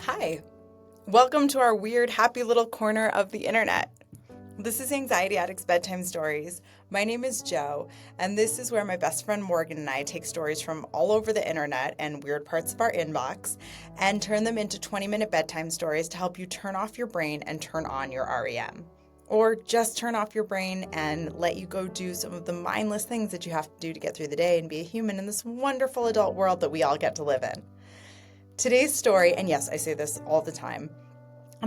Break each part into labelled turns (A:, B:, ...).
A: Hi, welcome to our weird, happy little corner of the internet. This is Anxiety Addicts Bedtime Stories. My name is Jo, and this is where my best friend Morgan and I take stories from all over the internet and weird parts of our inbox and turn them into 20-minute bedtime stories to help you turn off your brain and turn on your REM. Or just turn off your brain and let you go do some of the mindless things that you have to do to get through the day and be a human in this wonderful adult world that we all get to live in. Today's story, and yes, I say this all the time,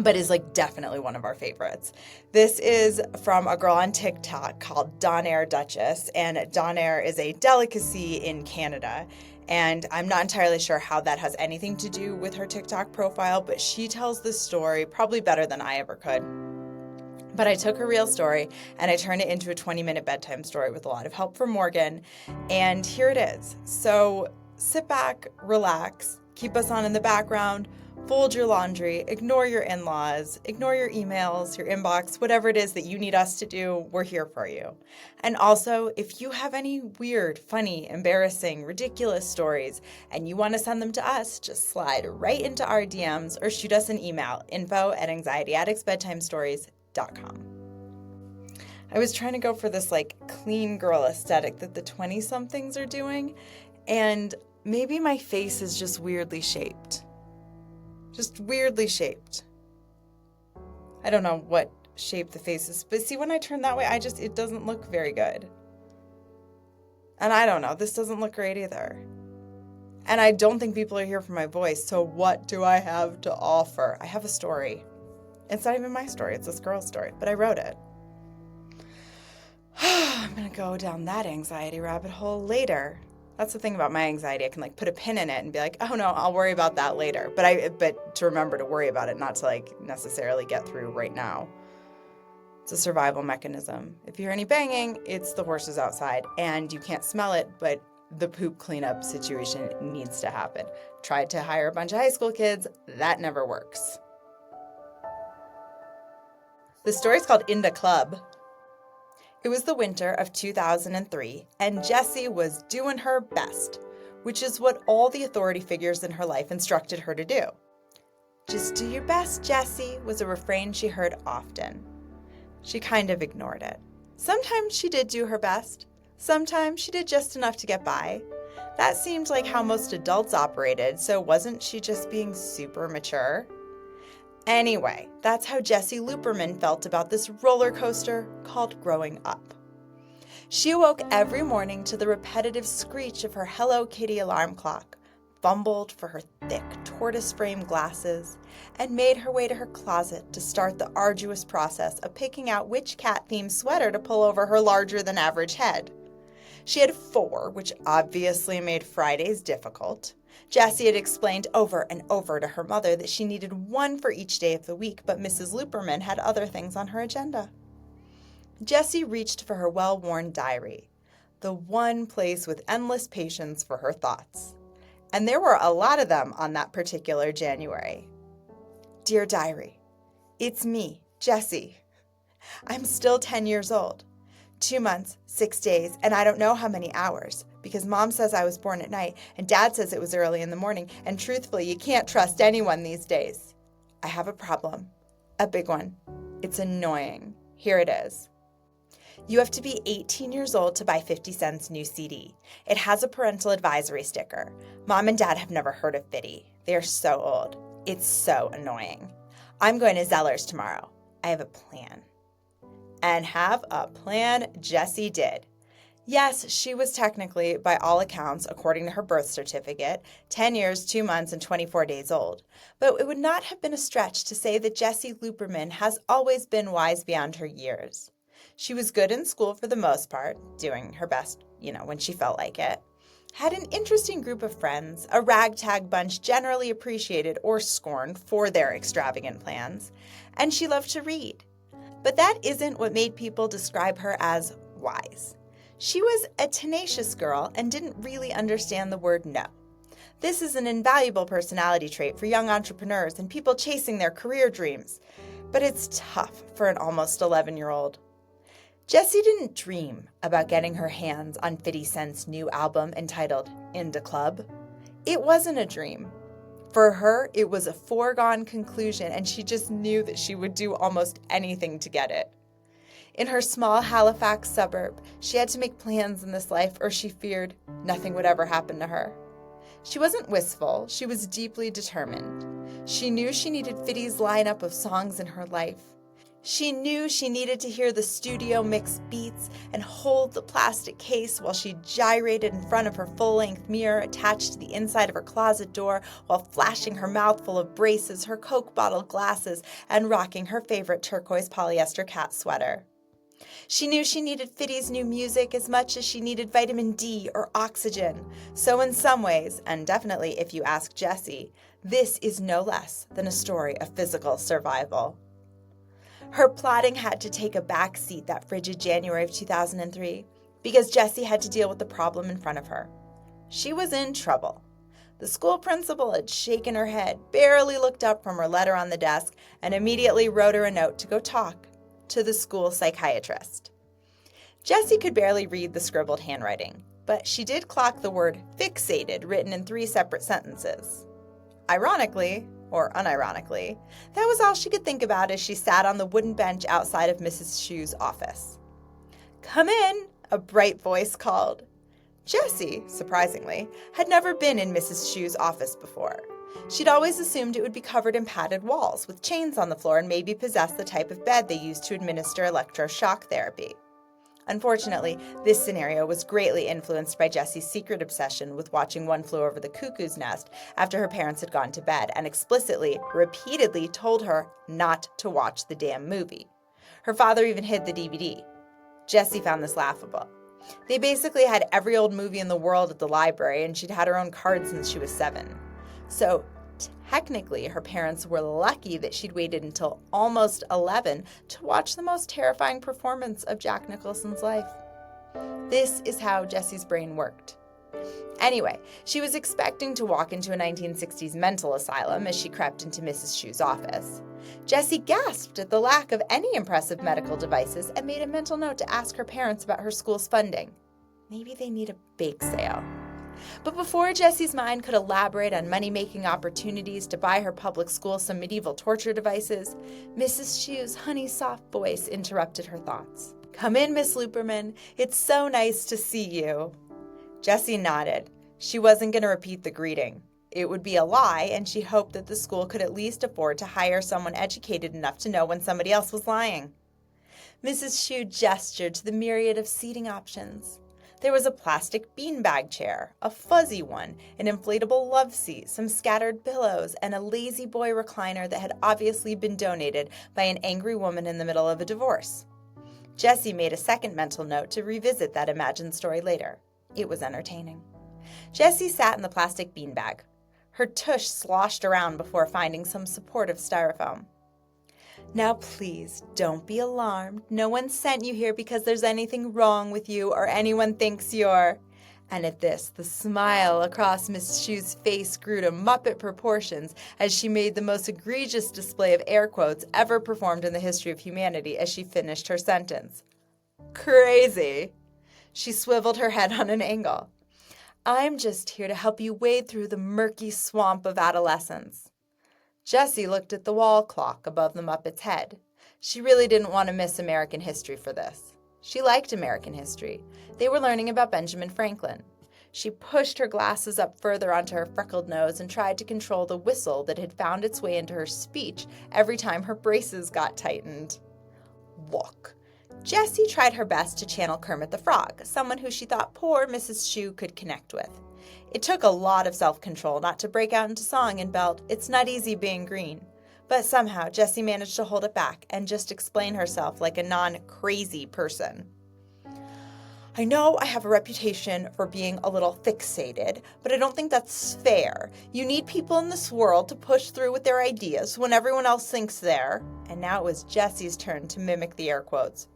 A: but is definitely one of our favorites. This is from a girl on TikTok called Donair Duchess, and Donair is a delicacy in Canada. And I'm not entirely sure how that has anything to do with her TikTok profile, but she tells this story probably better than I ever could. But I took her real story and I turned it into a 20-minute bedtime story with a lot of help from Morgan. And here it is. So sit back, relax, keep us on in the background, fold your laundry, ignore your in-laws, ignore your emails, your inbox, whatever it is that you need us to do, we're here for you. And also, if you have any weird, funny, embarrassing, ridiculous stories and you want to send them to us, just slide right into our DMs or shoot us an email, info@anxietyaddictsbedtimestories.com. I was trying to go for this clean girl aesthetic that the 20-somethings are doing, and maybe my face is just weirdly shaped. Just weirdly shaped. I don't know what shape the face is, but see, when I turn that way, it doesn't look very good. And I don't know, this doesn't look great either. And I don't think people are here for my voice, so what do I have to offer? I have a story. It's not even my story, it's this girl's story, but I wrote it. I'm gonna go down that anxiety rabbit hole later. That's the thing about my anxiety. I can put a pin in it and be like, oh no, I'll worry about that later. But to remember to worry about it, not to necessarily get through right now. It's a survival mechanism. If you hear any banging, it's the horses outside and you can't smell it, but the poop cleanup situation needs to happen. Tried to hire a bunch of high school kids. That never works. The story's called In the Club. It was the winter of 2003, and Jessie was doing her best, which is what all the authority figures in her life instructed her to do. Just do your best, Jessie, was a refrain she heard often. She kind of ignored it. Sometimes she did do her best. Sometimes she did just enough to get by. That seemed like how most adults operated, so wasn't she just being super mature? Anyway, that's how Jessie Luperman felt about this roller coaster called growing up. She awoke every morning to the repetitive screech of her Hello Kitty alarm clock, fumbled for her thick tortoise-frame glasses, and made her way to her closet to start the arduous process of picking out which cat-themed sweater to pull over her larger-than-average head. She had 4, which obviously made Fridays difficult. Jessie had explained over and over to her mother that she needed 1 for each day of the week, but Mrs. Luperman had other things on her agenda. Jessie reached for her well-worn diary, the one place with endless patience for her thoughts. And there were a lot of them on that particular January. Dear Diary, it's me, Jessie. I'm still 10 years old. 2 months, 6 days, and I don't know how many hours, because Mom says I was born at night, and Dad says it was early in the morning, and truthfully, you can't trust anyone these days. I have a problem. A big one. It's annoying. Here it is. You have to be 18 years old to buy 50 Cent's new CD. It has a parental advisory sticker. Mom and Dad have never heard of Fitty. They are so old. It's so annoying. I'm going to Zeller's tomorrow. I have a plan. And have a plan Jessie did. Yes, she was technically, by all accounts, according to her birth certificate, 10 years, 2 months, and 24 days old. But it would not have been a stretch to say that Jessie Luperman has always been wise beyond her years. She was good in school for the most part, doing her best, when she felt like it. Had an interesting group of friends, a ragtag bunch generally appreciated or scorned for their extravagant plans, and she loved to read. But that isn't what made people describe her as wise. She was a tenacious girl and didn't really understand the word no. This is an invaluable personality trait for young entrepreneurs and people chasing their career dreams, but it's tough for an almost 11-year-old. Jessie didn't dream about getting her hands on 50 Cent's new album entitled In the Club. It wasn't a dream. For her, it was a foregone conclusion, and she just knew that she would do almost anything to get it. In her small Halifax suburb, she had to make plans in this life, or she feared nothing would ever happen to her. She wasn't wistful, she was deeply determined. She knew she needed Fiddy's lineup of songs in her life. She knew she needed to hear the studio mix beats and hold the plastic case while she gyrated in front of her full-length mirror attached to the inside of her closet door while flashing her mouth full of braces, her Coke bottle glasses, and rocking her favorite turquoise polyester cat sweater. She knew she needed Fiddy's new music as much as she needed vitamin D or oxygen. So in some ways, and definitely if you ask Jessie, this is no less than a story of physical survival. Her plotting had to take a back seat that frigid January of 2003 because Jessie had to deal with the problem in front of her. She was in trouble. The school principal had shaken her head, barely looked up from her letter on the desk, and immediately wrote her a note to go talk to the school psychiatrist. Jessie could barely read the scribbled handwriting, but she did clock the word fixated written in 3 separate sentences. Ironically, or unironically, that was all she could think about as she sat on the wooden bench outside of Mrs. Shu's office. "Come in," a bright voice called. Jessie, surprisingly, had never been in Mrs. Shu's office before. She'd always assumed it would be covered in padded walls, with chains on the floor, and maybe possess the type of bed they used to administer electroshock therapy. Unfortunately, this scenario was greatly influenced by Jessie's secret obsession with watching One Flew Over the Cuckoo's Nest after her parents had gone to bed and explicitly, repeatedly told her not to watch the damn movie. Her father even hid the DVD. Jessie found this laughable. They basically had every old movie in the world at the library, and she'd had her own card since she was 7. So technically, her parents were lucky that she'd waited until almost 11 to watch the most terrifying performance of Jack Nicholson's life. This is how Jessie's brain worked. Anyway, she was expecting to walk into a 1960s mental asylum as she crept into Mrs. Shu's office. Jessie gasped at the lack of any impressive medical devices and made a mental note to ask her parents about her school's funding. Maybe they need a bake sale. But before Jessie's mind could elaborate on money-making opportunities to buy her public school some medieval torture devices, Mrs. Shu's honey-soft voice interrupted her thoughts. "Come in, Miss Luperman. It's so nice to see you." Jessie nodded. She wasn't going to repeat the greeting. It would be a lie, and she hoped that the school could at least afford to hire someone educated enough to know when somebody else was lying. Mrs. Shu gestured to the myriad of seating options. There was a plastic beanbag chair, a fuzzy one, an inflatable love seat, some scattered pillows, and a lazy boy recliner that had obviously been donated by an angry woman in the middle of a divorce. Jessie made a second mental note to revisit that imagined story later. It was entertaining. Jessie sat in the plastic beanbag. Her tush sloshed around before finding some supportive styrofoam. "Now please, don't be alarmed. No one sent you here because there's anything wrong with you or anyone thinks you're—" And at this, the smile across Miss Shu's face grew to Muppet proportions as she made the most egregious display of air quotes ever performed in the history of humanity as she finished her sentence. "Crazy." She swiveled her head on an angle. "I'm just here to help you wade through the murky swamp of adolescence." Jessie looked at the wall clock above the Muppet's head. She really didn't want to miss American history for this. She liked American history. They were learning about Benjamin Franklin. She pushed her glasses up further onto her freckled nose and tried to control the whistle that had found its way into her speech every time her braces got tightened. Walk. Jessie tried her best to channel Kermit the Frog, someone who she thought poor Mrs. Shu could connect with. It took a lot of self-control not to break out into song and belt, "It's not easy being green." But somehow Jessie managed to hold it back and just explain herself like a non-crazy person. "I know I have a reputation for being a little fixated, but I don't think that's fair. You need people in this world to push through with their ideas when everyone else thinks they're—" And now it was Jessie's turn to mimic the air quotes.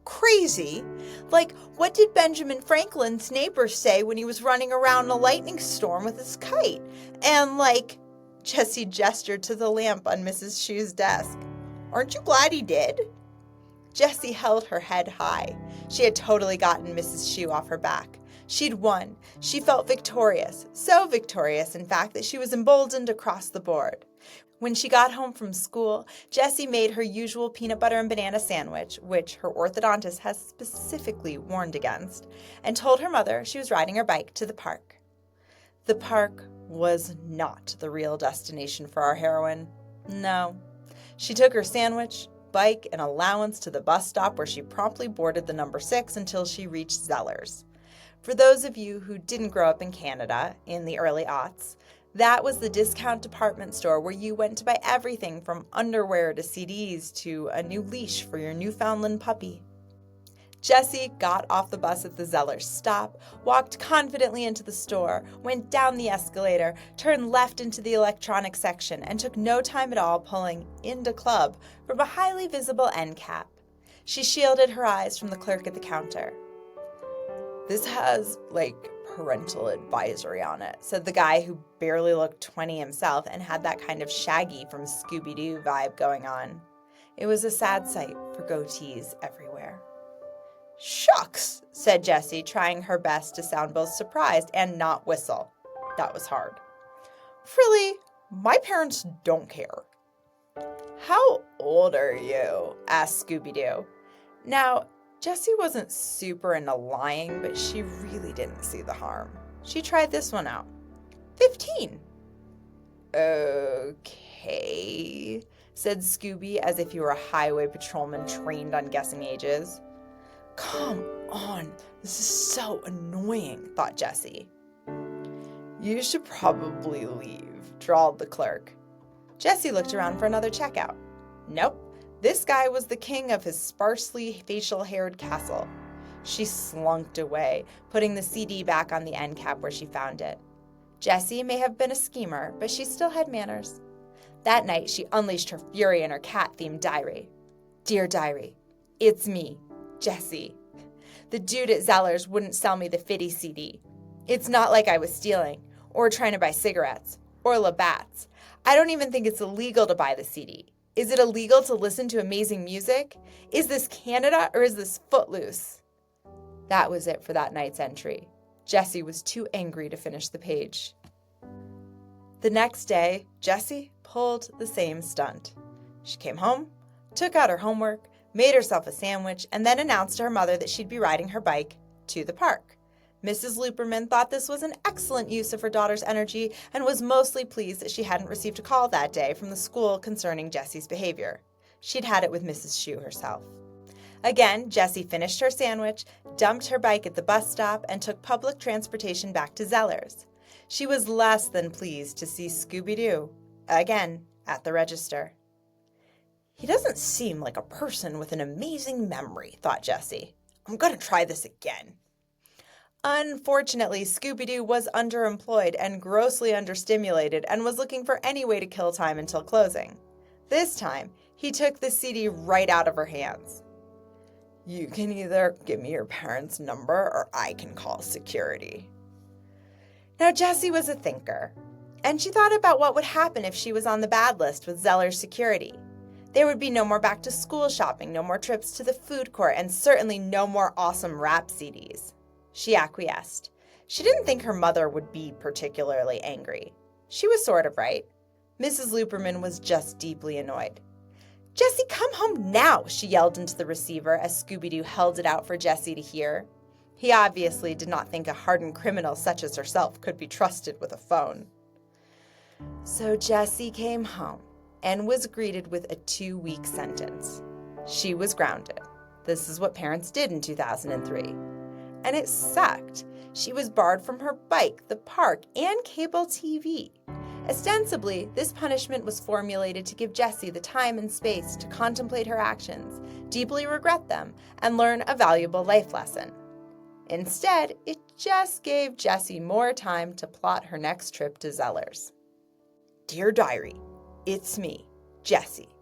A: "Crazy? Like, what did Benjamin Franklin's neighbors say when he was running around in a lightning storm with his kite? And like—" Jessie gestured to the lamp on Mrs. Shu's desk. "Aren't you glad he did?" Jessie held her head high. She had totally gotten Mrs. Shu off her back. She'd won. She felt victorious. So victorious, in fact, that she was emboldened across the board. When she got home from school, Jessie made her usual peanut butter and banana sandwich, which her orthodontist has specifically warned against, and told her mother she was riding her bike to the park. The park was not the real destination for our heroine. No. She took her sandwich, bike, and allowance to the bus stop where she promptly boarded the number 6 until she reached Zeller's. For those of you who didn't grow up in Canada in the early aughts, that was the discount department store where you went to buy everything from underwear to CDs to a new leash for your Newfoundland puppy. Jessie got off the bus at the Zeller's stop, walked confidently into the store, went down the escalator, turned left into the electronics section, and took no time at all pulling "Into Club" from a highly visible end cap. She shielded her eyes from the clerk at the counter. "This has, parental advisory on it," said the guy who barely looked 20 himself and had that kind of Shaggy from Scooby-Doo vibe going on. It was a sad sight for goatees everywhere. "Shucks," said Jessie, trying her best to sound both surprised and not whistle. That was hard. "Really, my parents don't care." "How old are you?" asked Scooby-Doo. Now, Jessie wasn't super into lying, but she really didn't see the harm. She tried this one out. 15. "Okay," said Scooby as if he were a highway patrolman trained on guessing ages. "Come on, this is so annoying," thought Jessie. "You should probably leave," drawled the clerk. Jessie looked around for another checkout. Nope. This guy was the king of his sparsely facial-haired castle. She slunked away, putting the CD back on the end cap where she found it. Jessie may have been a schemer, but she still had manners. That night, she unleashed her fury in her cat-themed diary. "Dear Diary, it's me, Jessie. The dude at Zeller's wouldn't sell me the Fitty CD. It's not like I was stealing, or trying to buy cigarettes, or Labatt's. I don't even think it's illegal to buy the CD. Is it illegal to listen to amazing music? Is this Canada or is this Footloose?" That was it for that night's entry. Jessie was too angry to finish the page. The next day, Jessie pulled the same stunt. She came home, took out her homework, made herself a sandwich, and then announced to her mother that she'd be riding her bike to the park. Mrs. Luperman thought this was an excellent use of her daughter's energy and was mostly pleased that she hadn't received a call that day from the school concerning Jessie's behavior. She'd had it with Mrs. Shue herself. Again, Jessie finished her sandwich, dumped her bike at the bus stop, and took public transportation back to Zeller's. She was less than pleased to see Scooby-Doo, again, at the register. "He doesn't seem like a person with an amazing memory," thought Jessie. "I'm going to try this again." Unfortunately, Scooby-Doo was underemployed and grossly understimulated and was looking for any way to kill time until closing. This time, he took the CD right out of her hands. "You can either give me your parents' number or I can call security." Now, Jessie was a thinker, and she thought about what would happen if she was on the bad list with Zeller's security. There would be no more back-to-school shopping, no more trips to the food court, and certainly no more awesome rap CDs. She acquiesced. She didn't think her mother would be particularly angry. She was sort of right. Mrs. Luperman was just deeply annoyed. "Jessie, come home now," she yelled into the receiver as Scooby-Doo held it out for Jessie to hear. He obviously did not think a hardened criminal such as herself could be trusted with a phone. So Jessie came home and was greeted with a 2-week sentence. She was grounded. This is what parents did in 2003. And it sucked. She was barred from her bike, the park, and cable TV. Ostensibly, this punishment was formulated to give Jessie the time and space to contemplate her actions, deeply regret them, and learn a valuable life lesson. Instead, it just gave Jessie more time to plot her next trip to Zeller's. "Dear Diary, it's me, Jessie.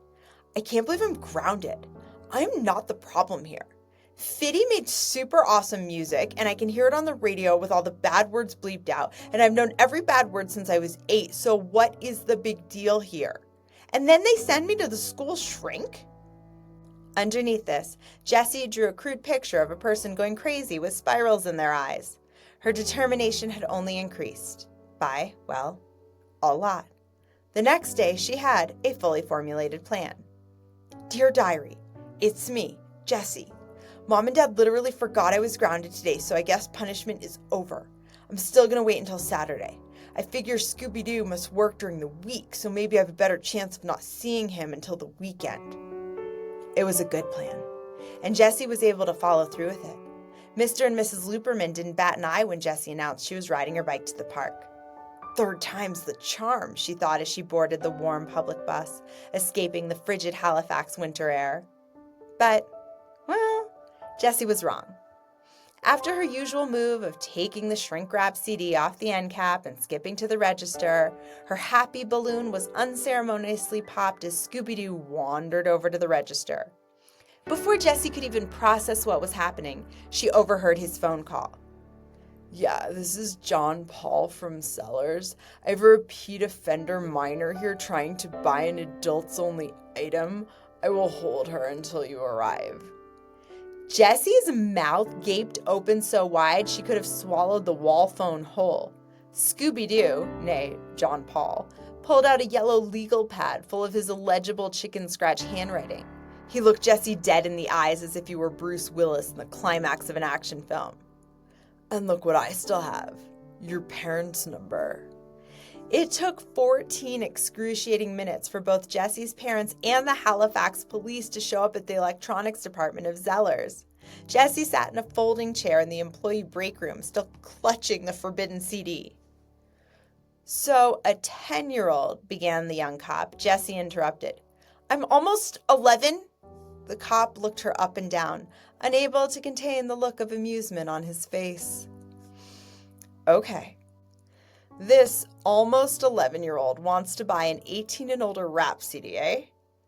A: I can't believe I'm grounded. I'm not the problem here. Fitty made super awesome music, and I can hear it on the radio with all the bad words bleeped out, and I've known every bad word since I was 8, so what is the big deal here? And then they send me to the school shrink?" Underneath this, Jessie drew a crude picture of a person going crazy with spirals in their eyes. Her determination had only increased by, well, a lot. The next day, she had a fully formulated plan. Dear Diary, it's me, Jessie. Mom and Dad literally forgot I was grounded today, so I guess punishment is over. I'm still going to wait until Saturday. I figure Scooby-Doo must work during the week, so maybe I have a better chance of not seeing him until the weekend. It was a good plan, and Jessie was able to follow through with it. Mr. and Mrs. Luperman didn't bat an eye when Jessie announced she was riding her bike to the park. Third time's the charm, she thought as she boarded the warm public bus, escaping the frigid Halifax winter air. But, well, Jessie was wrong. After her usual move of taking the shrink-wrap CD off the end cap and skipping to the register, her happy balloon was unceremoniously popped as Scooby-Doo wandered over to the register. Before Jessie could even process what was happening, she overheard his phone call. Yeah, this is John Paul from Sellers. I have a repeat offender minor here trying to buy an adults-only item. I will hold her until you arrive. Jessie's mouth gaped open so wide she could have swallowed the wall phone whole. Scooby-Doo, nay, John Paul, pulled out a yellow legal pad full of his illegible chicken scratch handwriting. He looked Jessie dead in the eyes as if he were Bruce Willis in the climax of an action film. And look what I still have, your parents' number. It took 14 excruciating minutes for both Jessie's parents and the Halifax Police to show up at the electronics department of Zellers. Jessie sat in a folding chair in the employee break room, still clutching the forbidden CD. So a 10-year-old, began the young cop. Jessie interrupted. I'm almost 11. The cop looked her up and down, unable to contain the look of amusement on his face. Okay. This almost 11-year-old wants to buy an 18 and older rap CD, eh?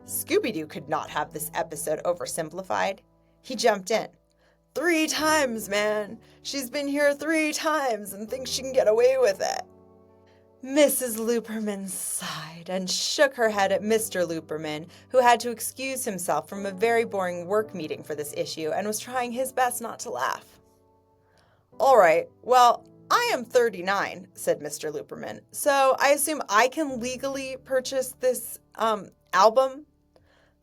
A: Scooby-Doo could not have this episode oversimplified. He jumped in. 3 times, man. She's been here 3 times and thinks she can get away with it. Mrs. Luperman sighed and shook her head at Mr. Luperman, who had to excuse himself from a very boring work meeting for this issue and was trying his best not to laugh. All right, well, I am 39, said Mr. Luperman, so I assume I can legally purchase this, album?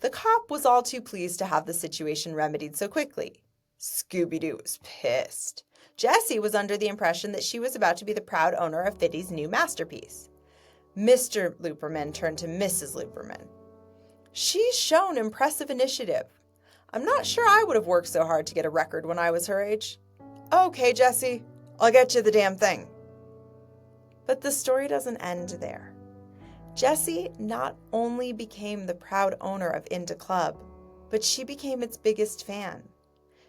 A: The cop was all too pleased to have the situation remedied so quickly. Scooby-Doo was pissed. Jessie was under the impression that she was about to be the proud owner of Fiddy's new masterpiece. Mr. Luperman turned to Mrs. Luperman. She's shown impressive initiative. I'm not sure I would have worked so hard to get a record when I was her age. Okay, Jessie, I'll get you the damn thing. But the story doesn't end there. Jessie not only became the proud owner of Inda Club, but she became its biggest fan.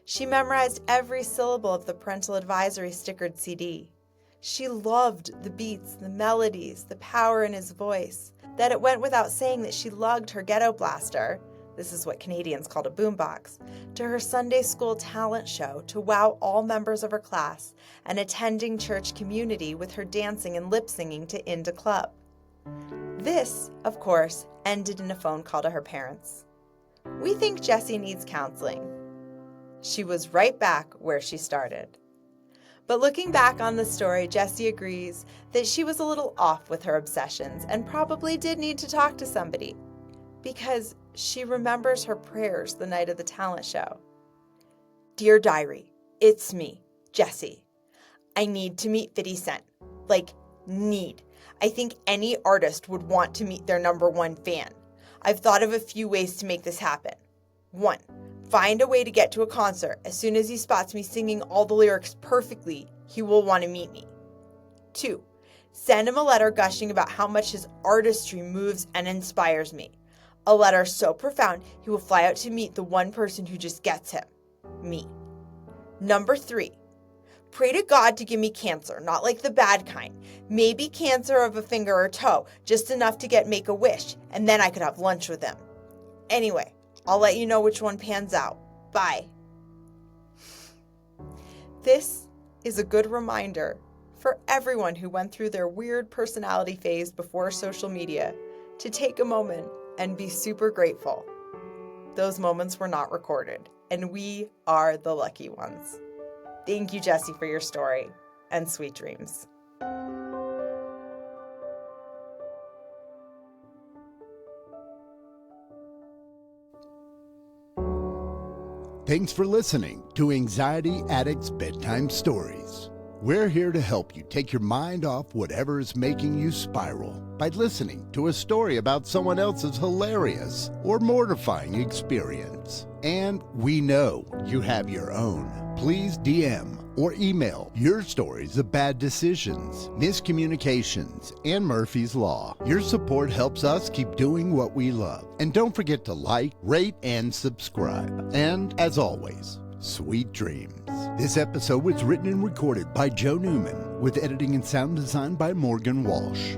A: She memorized every syllable of the parental advisory stickered CD. She loved the beats, the melodies, the power in his voice, that it went without saying that she lugged her ghetto blaster, this is what Canadians called a boombox, to her Sunday school talent show to wow all members of her class and attending church community with her dancing and lip-singing to Inda Club. This, of course, ended in a phone call to her parents. We think Jessie needs counseling. She was right back where she started. But looking back on the story, Jessie agrees that she was a little off with her obsessions and probably did need to talk to somebody, because she remembers her prayers the night of the talent show. Dear Diary, it's me, Jessie. I need to meet 50 Cent. Need. I think any artist would want to meet their #1 fan. I've thought of a few ways to make this happen. 1. Find a way to get to a concert. As soon as he spots me singing all the lyrics perfectly, he will want to meet me. 2. Send him a letter gushing about how much his artistry moves and inspires me. A letter so profound he will fly out to meet the one person who just gets him. Me. 3. Pray to God to give me cancer, not like the bad kind. Maybe cancer of a finger or toe, just enough to get Make-A-Wish, and then I could have lunch with him. Anyway, I'll let you know which one pans out. Bye. This is a good reminder for everyone who went through their weird personality phase before social media to take a moment and be super grateful. Those moments were not recorded, and we are the lucky ones. Thank you, Jessie, for your story. and sweet dreams.
B: Thanks for listening to Anxiety Addicts Bedtime Stories. We're here to help you take your mind off whatever is making you spiral by listening to a story about someone else's hilarious or mortifying experience. And we know you have your own. Please DM or email your stories of bad decisions, miscommunications, and Murphy's Law. Your support helps us keep doing what we love. And don't forget to like, rate, and subscribe. And as always, sweet dreams. This episode was written and recorded by Joe Newman with editing and sound design by Morgan Walsh.